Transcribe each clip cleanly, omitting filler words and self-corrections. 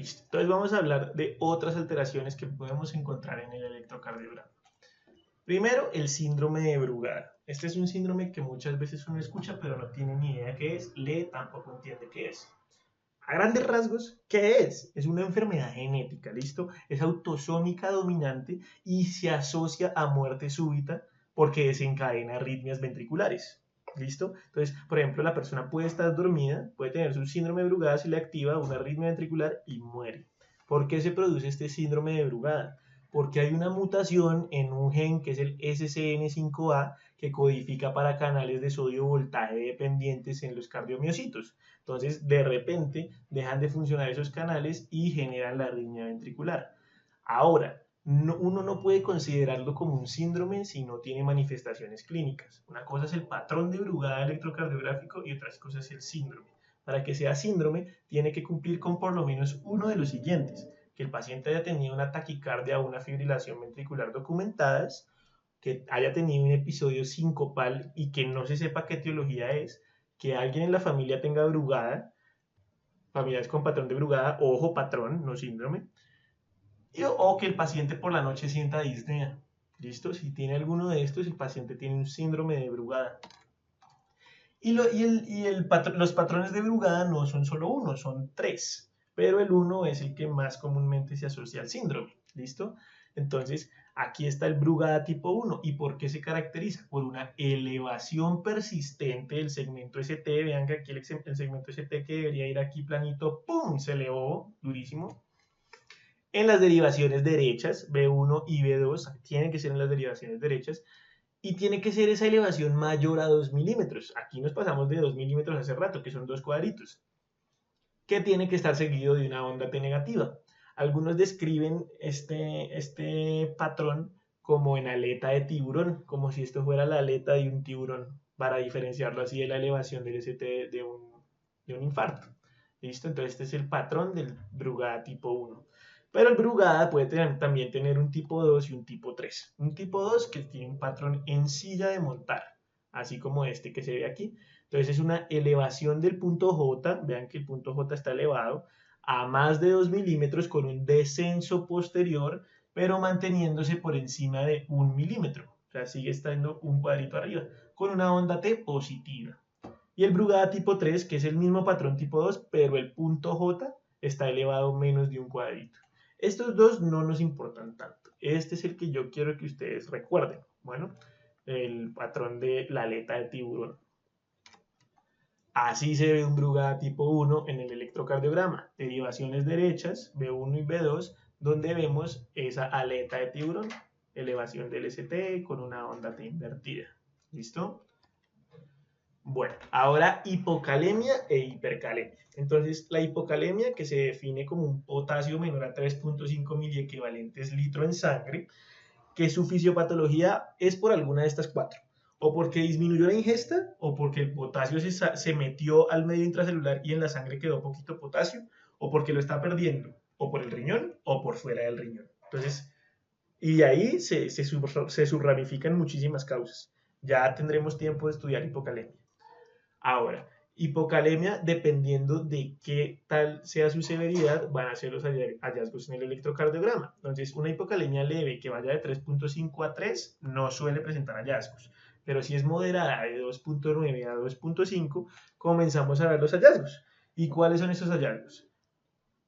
Listo. Entonces vamos a hablar de otras alteraciones que podemos encontrar en el electrocardiograma. Primero, el síndrome de Brugada. Este es un síndrome que muchas veces uno escucha, pero no tiene ni idea qué es, lee, tampoco entiende qué es. A grandes rasgos, ¿qué es? Es una enfermedad genética, ¿listo? Es autosómica dominante y se asocia a muerte súbita porque desencadena arritmias ventriculares, ¿listo? Entonces, por ejemplo, la persona puede estar dormida, puede tener su síndrome de Brugada, se le activa una arritmia ventricular y muere. ¿Por qué se produce este síndrome de Brugada? Porque hay una mutación en un gen que es el SCN5A que codifica para canales de sodio voltaje dependientes en los cardiomiocitos. Entonces, de repente, dejan de funcionar esos canales y generan la arritmia ventricular. Ahora, uno no puede considerarlo como un síndrome si no tiene manifestaciones clínicas. Una cosa es el patrón de Brugada electrocardiográfico y otra cosa es el síndrome. Para que sea síndrome, tiene que cumplir con por lo menos uno de los siguientes: que el paciente haya tenido una taquicardia o una fibrilación ventricular documentadas, que haya tenido un episodio sincopal y que no se sepa qué etiología es, que alguien en la familia tenga Brugada, familiares con patrón de Brugada, ojo, patrón, no síndrome, o que el paciente por la noche sienta disnea. ¿Listo? Si tiene alguno de estos, el paciente tiene un síndrome de Brugada. Los patrones de Brugada no son solo uno, son tres, pero el uno es el que más comúnmente se asocia al síndrome. ¿Listo? Entonces, aquí está el Brugada tipo 1. ¿Y por qué se caracteriza? Por una elevación persistente del segmento ST. Vean que aquí el segmento ST, que debería ir aquí planito, ¡pum!, se elevó durísimo. En las derivaciones derechas, B1 y B2, tienen que ser en las derivaciones derechas, y tiene que ser esa elevación mayor a 2 milímetros. Aquí nos pasamos de 2 milímetros hace rato, que son dos cuadritos, que tiene que estar seguido de una onda T negativa. Algunos describen este patrón como en aleta de tiburón, como si esto fuera la aleta de un tiburón, para diferenciarlo así de la elevación del ST de un infarto. ¿Listo? Entonces este es el patrón del Brugada tipo 1. Pero el Brugada puede también tener un tipo 2 y un tipo 3. Un tipo 2 que tiene un patrón en silla de montar, así como este que se ve aquí. Entonces es una elevación del punto J, vean que el punto J está elevado, a más de 2 milímetros con un descenso posterior, pero manteniéndose por encima de 1 milímetro. O sea, sigue estando un cuadrito arriba, con una onda T positiva. Y el Brugada tipo 3, que es el mismo patrón tipo 2, pero el punto J está elevado menos de un cuadrito. Estos dos no nos importan tanto. Este es el que yo quiero que ustedes recuerden. Bueno, el patrón de la aleta de tiburón. Así se ve un Brugada tipo 1 en el electrocardiograma. Derivaciones derechas, B1 y B2, donde vemos esa aleta de tiburón, elevación del ST con una onda T invertida. ¿Listo? Bueno, ahora hipocalemia e hipercalemia. Entonces, la hipocalemia, que se define como un potasio menor a 3.5 miliequivalentes litro en sangre, que su fisiopatología es por alguna de estas cuatro: o porque disminuyó la ingesta, o porque el potasio se metió al medio intracelular y en la sangre quedó poquito potasio, o porque lo está perdiendo, o por el riñón, o por fuera del riñón. Entonces, y ahí se subramifican muchísimas causas. Ya tendremos tiempo de estudiar hipocalemia. Ahora, hipocalemia, dependiendo de qué tal sea su severidad, van a ser los hallazgos en el electrocardiograma. Entonces, una hipocalemia leve que vaya de 3.5 a 3 no suele presentar hallazgos, pero si es moderada de 2.9 a 2.5, comenzamos a ver los hallazgos. ¿Y cuáles son esos hallazgos?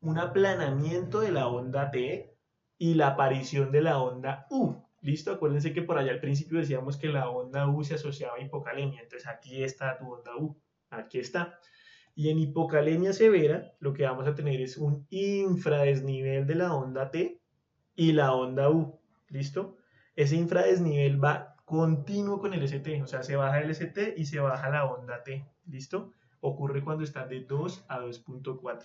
Un aplanamiento de la onda T y la aparición de la onda U. ¿Listo? Acuérdense que por allá al principio decíamos que la onda U se asociaba a hipocalemia. Entonces aquí está tu onda U. Aquí está. Y en hipocalemia severa lo que vamos a tener es un infradesnivel de la onda T y la onda U. ¿Listo? Ese infradesnivel va continuo con el ST. O sea, se baja el ST y se baja la onda T. ¿Listo? Ocurre cuando está de 2 a 2.4.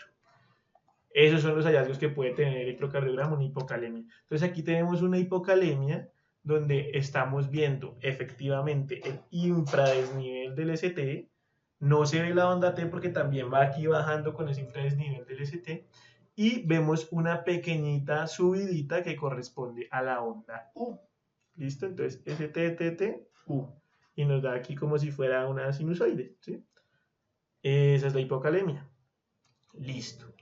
Esos son los hallazgos que puede tener el electrocardiograma, una hipocalemia. Entonces aquí tenemos una hipocalemia donde estamos viendo efectivamente el infradesnivel del ST. No se ve la onda T porque también va aquí bajando con ese infradesnivel del ST. Y vemos una pequeñita subidita que corresponde a la onda U. ¿Listo? Entonces ST, TT, U. Y nos da aquí como si fuera una sinusoide. ¿Sí? Esa es la hipocalemia. Listo.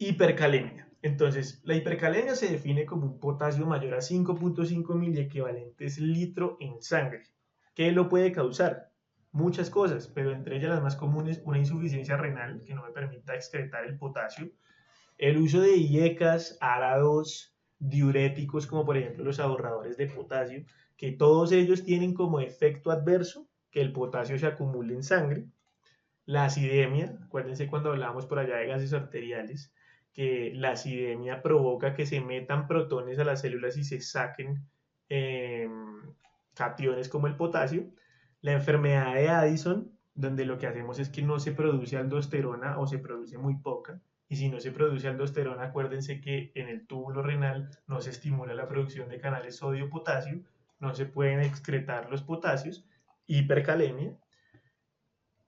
Hipercalemia. Entonces, la hipercalemia se define como un potasio mayor a 5.5 miliequivalentes litro en sangre. ¿Qué lo puede causar? Muchas cosas, pero entre ellas las más comunes, una insuficiencia renal que no me permita excretar el potasio, el uso de IECAS, ARA2, diuréticos como por ejemplo los ahorradores de potasio, que todos ellos tienen como efecto adverso que el potasio se acumule en sangre. La acidemia, acuérdense cuando hablábamos por allá de gases arteriales, que la acidemia provoca que se metan protones a las células y se saquen eh, cationes como el potasio. La enfermedad de Addison, donde lo que hacemos es que no se produce aldosterona o se produce muy poca. Y si no se produce aldosterona, acuérdense que en el túbulo renal no se estimula la producción de canales sodio-potasio, no se pueden excretar los potasios, hipercalemia.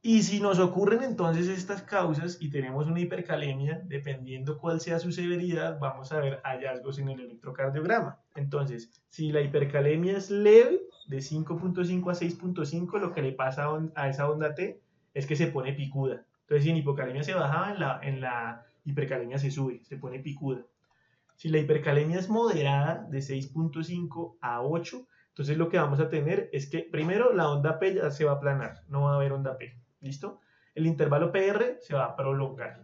Y si nos ocurren entonces estas causas y tenemos una hipercalemia, dependiendo cuál sea su severidad, vamos a ver hallazgos en el electrocardiograma. Entonces, si la hipercalemia es leve, de 5.5 a 6.5, lo que le pasa a esa onda T es que se pone picuda. Entonces, si en hipocalemia se bajaba, en la hipercalemia se sube, se pone picuda. Si la hipercalemia es moderada, de 6.5 a 8, entonces lo que vamos a tener es que primero la onda P ya se va a aplanar, no va a haber onda P. ¿Listo? El intervalo PR se va a prolongar.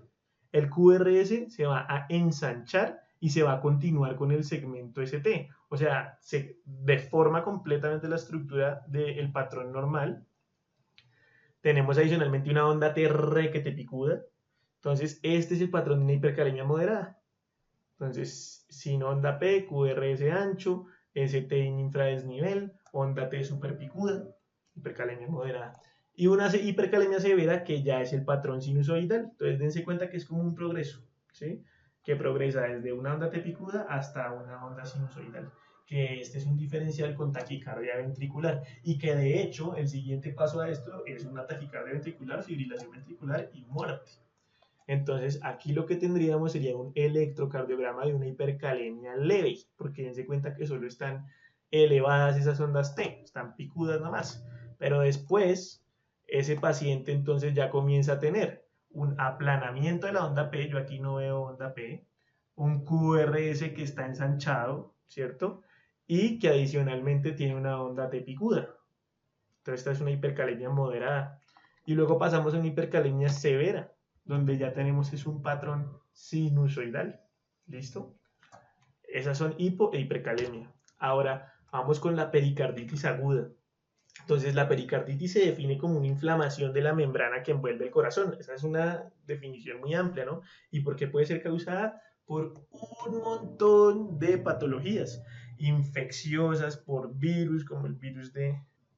El QRS se va a ensanchar y se va a continuar con el segmento ST. O sea, se deforma completamente la estructura del patrón normal. Tenemos adicionalmente una onda T requete picuda. Entonces, este es el patrón de una hipercalemia moderada. Entonces, sin onda P, QRS ancho, ST en infradesnivel, onda T superpicuda, hipercalemia moderada. Y una hipercalemia severa que ya es el patrón sinusoidal. Entonces dense cuenta que es como un progreso, ¿sí? Que progresa desde una onda T picuda hasta una onda sinusoidal. Que este es un diferencial con taquicardia ventricular. Y que de hecho el siguiente paso a esto es una taquicardia ventricular, fibrilación ventricular y muerte. Entonces aquí lo que tendríamos sería un electrocardiograma de una hipercalemia leve, porque dense cuenta que solo están elevadas esas ondas T, están picudas nomás. Pero después ese paciente entonces ya comienza a tener un aplanamiento de la onda P, yo aquí no veo onda P, un QRS que está ensanchado, ¿cierto? Y que adicionalmente tiene una onda T picuda. Entonces esta es una hipercalemia moderada. Y luego pasamos a una hipercalemia severa, donde ya tenemos es un patrón sinusoidal. ¿Listo? Esas son hipo e hipercalemia. Ahora vamos con la pericarditis aguda. Entonces, la pericarditis se define como una inflamación de la membrana que envuelve el corazón. Esa es una definición muy amplia, ¿no? ¿Y por qué puede ser causada? Por un montón de patologías infecciosas, por virus, como el virus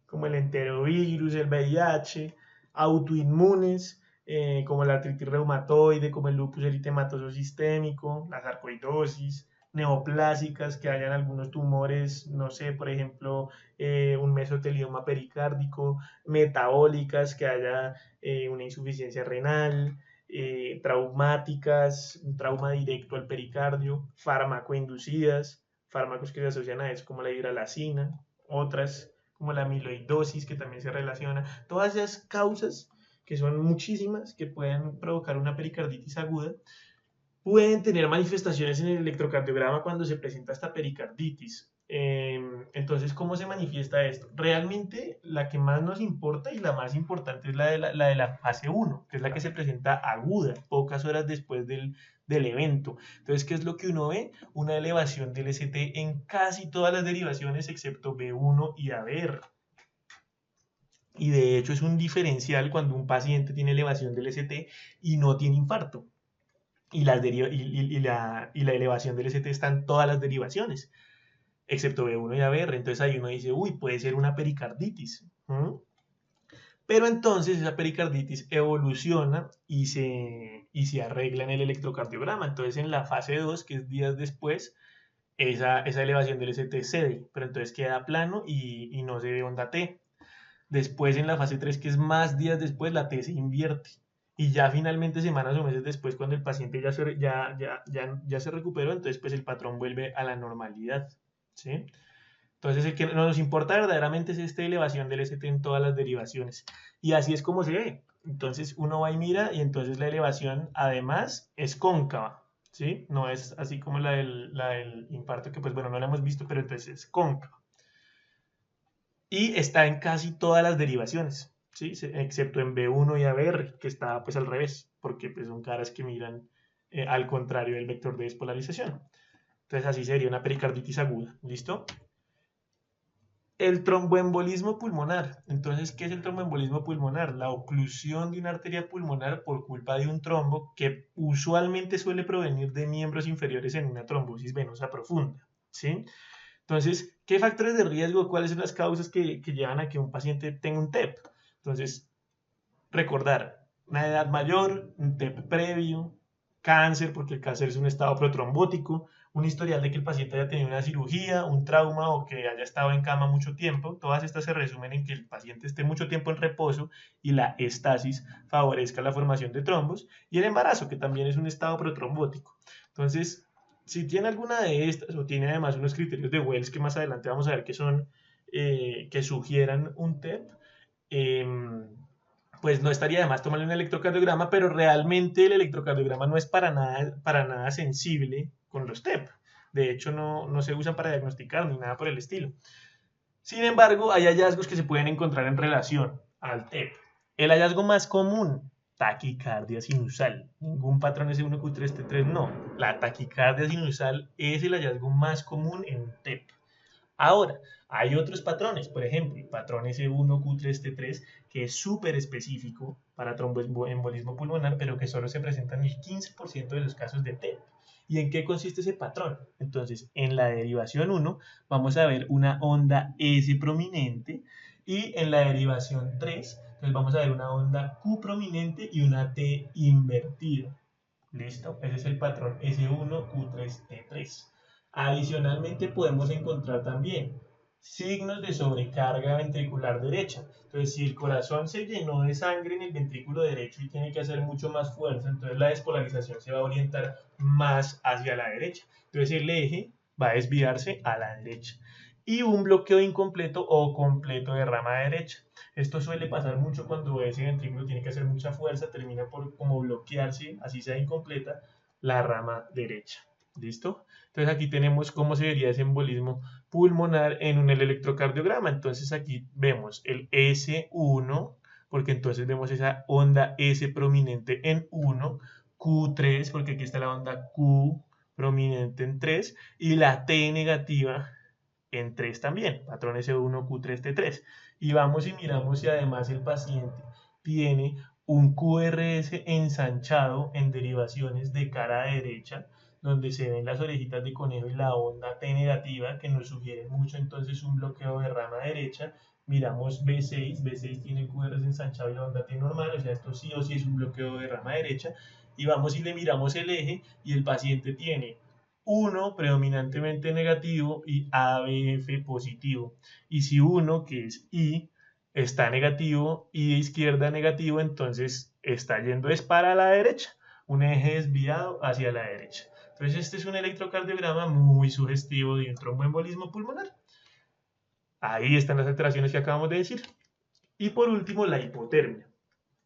como el enterovirus, el VIH, autoinmunes, como la artritis reumatoide, como el lupus eritematoso sistémico, la sarcoidosis, neoplásicas, que hayan algunos tumores, no sé, por ejemplo, un mesotelioma pericárdico, metabólicas, que haya una insuficiencia renal, traumáticas, un trauma directo al pericardio, farmacoinducidas, fármacos que se asocian a eso como la hidralazina, otras como la amiloidosis que también se relaciona, todas esas causas que son muchísimas que pueden provocar una pericarditis aguda, pueden tener manifestaciones en el electrocardiograma cuando se presenta esta pericarditis. Entonces, ¿cómo se manifiesta esto? Realmente la que más nos importa y la más importante es la de la fase 1, que es la que se presenta aguda, pocas horas después del evento. Entonces, ¿qué es lo que uno ve? Una elevación del ST en casi todas las derivaciones excepto B1 y ABR. Y de hecho es un diferencial cuando un paciente tiene elevación del ST y no tiene infarto. Y la elevación del ST está en todas las derivaciones, excepto B1 y ABR. Entonces ahí uno dice, uy, puede ser una pericarditis. Pero entonces esa pericarditis evoluciona y se arregla en el electrocardiograma. Entonces en la fase 2, que es días después, esa elevación del ST cede, pero entonces queda plano y no se ve onda T. Después en la fase 3, que es más días después, la T se invierte. Y ya finalmente semanas o meses después, cuando el paciente ya se recuperó, entonces pues el patrón vuelve a la normalidad, ¿sí? Entonces el que nos importa verdaderamente es esta elevación del ST en todas las derivaciones. Y así es como se ve. Entonces uno va y mira y entonces la elevación además es cóncava. ¿sí? No es así como la del infarto, que pues bueno, no la hemos visto, pero entonces es cóncava. Y está en casi todas las derivaciones, ¿sí? Excepto en B1 y ABR, que está pues al revés, porque pues son caras que miran al contrario del vector de despolarización. Entonces así sería una pericarditis aguda, ¿listo? El tromboembolismo pulmonar. Entonces, ¿qué es el tromboembolismo pulmonar? La oclusión de una arteria pulmonar por culpa de un trombo que usualmente suele provenir de miembros inferiores en una trombosis venosa profunda, ¿sí? Entonces, ¿qué factores de riesgo? ¿Cuáles son las causas que llevan a que un paciente tenga un TEP? Entonces, recordar, una edad mayor, un TEP previo, cáncer, porque el cáncer es un estado protrombótico, un historial de que el paciente haya tenido una cirugía, un trauma o que haya estado en cama mucho tiempo. Todas estas se resumen en que el paciente esté mucho tiempo en reposo y la estasis favorezca la formación de trombos. Y el embarazo, que también es un estado protrombótico. Entonces, si tiene alguna de estas o tiene además unos criterios de Wells que más adelante vamos a ver que son, que sugieran un TEP, pues no estaría de más tomarle un electrocardiograma, pero realmente el electrocardiograma no es para nada sensible con los TEP. De hecho, no se usan para diagnosticar ni nada por el estilo. Sin embargo, hay hallazgos que se pueden encontrar en relación al TEP. El hallazgo más común, taquicardia sinusal. Ningún patrón S1Q3T3, no. La taquicardia sinusal es el hallazgo más común en TEP. Ahora, hay otros patrones, por ejemplo, el patrón S1Q3T3, que es súper específico para tromboembolismo pulmonar, pero que solo se presenta en el 15% de los casos de TEP. ¿Y en qué consiste ese patrón? Entonces, en la derivación 1 vamos a ver una onda S prominente y en la derivación 3 entonces vamos a ver una onda Q prominente y una T invertida. ¿Listo? Ese es el patrón S1Q3T3. Adicionalmente podemos encontrar también signos de sobrecarga ventricular derecha. Entonces, si el corazón se llenó de sangre en el ventrículo derecho y tiene que hacer mucho más fuerza, entonces la despolarización se va a orientar más hacia la derecha. Entonces el eje va a desviarse a la derecha. Y un bloqueo incompleto o completo de rama derecha. Esto suele pasar mucho cuando ese ventrículo tiene que hacer mucha fuerza, termina por como bloquearse, así sea incompleta, la rama derecha. ¿Listo? Entonces aquí tenemos cómo se vería ese embolismo pulmonar en un electrocardiograma. Entonces aquí vemos el S1, porque entonces vemos esa onda S prominente en 1, Q3, porque aquí está la onda Q prominente en 3, y la T negativa en 3 también, patrón S1, Q3, T3. Y vamos y miramos si además el paciente tiene un QRS ensanchado en derivaciones de cara derecha, donde se ven las orejitas de conejo y la onda T negativa, que nos sugiere mucho entonces un bloqueo de rama derecha. Miramos B6, B6 tiene el QRS ensanchado y la onda T normal, o sea, esto sí o sí es un bloqueo de rama derecha. Y vamos y le miramos el eje y el paciente tiene 1 predominantemente negativo y ABF positivo. Y si 1, que es I, está negativo y de izquierda negativo, entonces está yendo es para la derecha, un eje desviado hacia la derecha. Entonces este es un electrocardiograma muy sugestivo de un tromboembolismo pulmonar. Ahí están las alteraciones que acabamos de decir. Y por último, la hipotermia.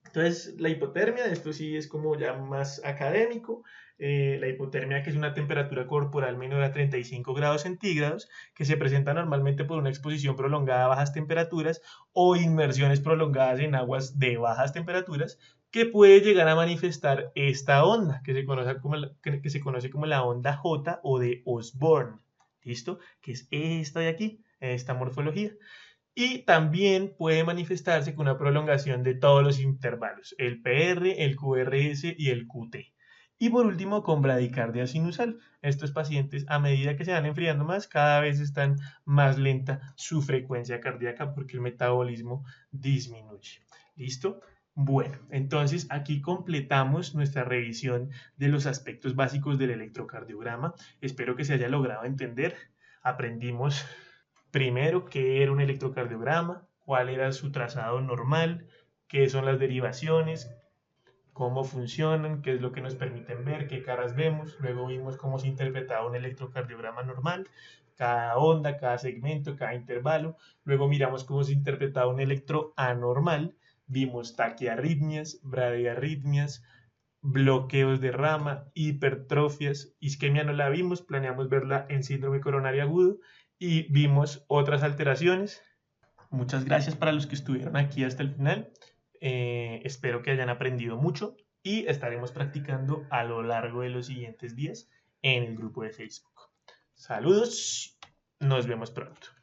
Entonces, la hipotermia, esto sí es como ya más académico, la hipotermia que es una temperatura corporal menor a 35 grados centígrados, que se presenta normalmente por una exposición prolongada a bajas temperaturas o inmersiones prolongadas en aguas de bajas temperaturas, que puede llegar a manifestar esta onda, que se conoce como la onda J o de Osborne, ¿listo? Que es esta de aquí, esta morfología. Y también puede manifestarse con una prolongación de todos los intervalos, el PR, el QRS y el QT. Y por último, con bradicardia sinusal. Estos pacientes, a medida que se van enfriando más, cada vez están más lenta su frecuencia cardíaca porque el metabolismo disminuye. ¿Listo? Bueno, entonces aquí completamos nuestra revisión de los aspectos básicos del electrocardiograma. Espero que se haya logrado entender. Aprendimos primero qué era un electrocardiograma, cuál era su trazado normal, qué son las derivaciones, cómo funcionan, qué es lo que nos permiten ver, qué caras vemos. Luego vimos cómo se interpretaba un electrocardiograma normal, cada onda, cada segmento, cada intervalo. Luego miramos cómo se interpretaba un electroanormal. Vimos taquiarritmias, bradiarritmias, bloqueos de rama, hipertrofias, isquemia no la vimos, planeamos verla en síndrome coronario agudo y vimos otras alteraciones. Muchas gracias para los que estuvieron aquí hasta el final. Espero que hayan aprendido mucho y estaremos practicando a lo largo de los siguientes días en el grupo de Facebook. Saludos, nos vemos pronto.